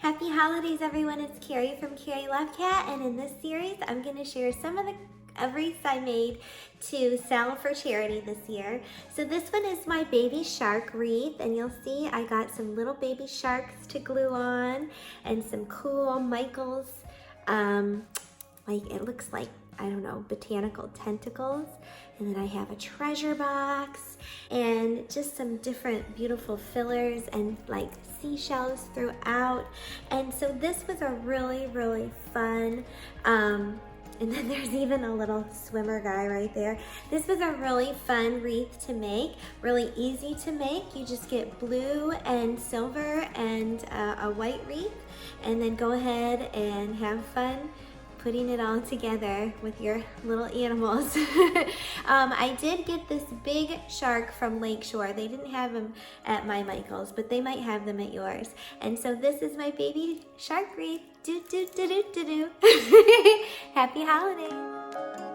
Happy holidays, everyone. It's Kerry from Kerry Love Cat, and in this series, I'm going to share some of the wreaths I made to sell for charity this year. So this one is my baby shark wreath, and you'll see I got some little baby sharks to glue on and some cool Michael's, like it looks like, I don't know, botanical tentacles. And then I have a treasure box and just some different beautiful fillers and like seashells throughout. And so this was a really, really fun, and then there's even a little swimmer guy right there. This was a really fun wreath to make, really easy to make. You just get blue and silver and a white wreath, and then go ahead and have fun putting it all together with your little animals. I did get this big shark from Lakeshore. They didn't have them at my Michael's, but they might have them at yours. And so this is my baby shark wreath. Do, do, do, do, do, do. Happy holidays.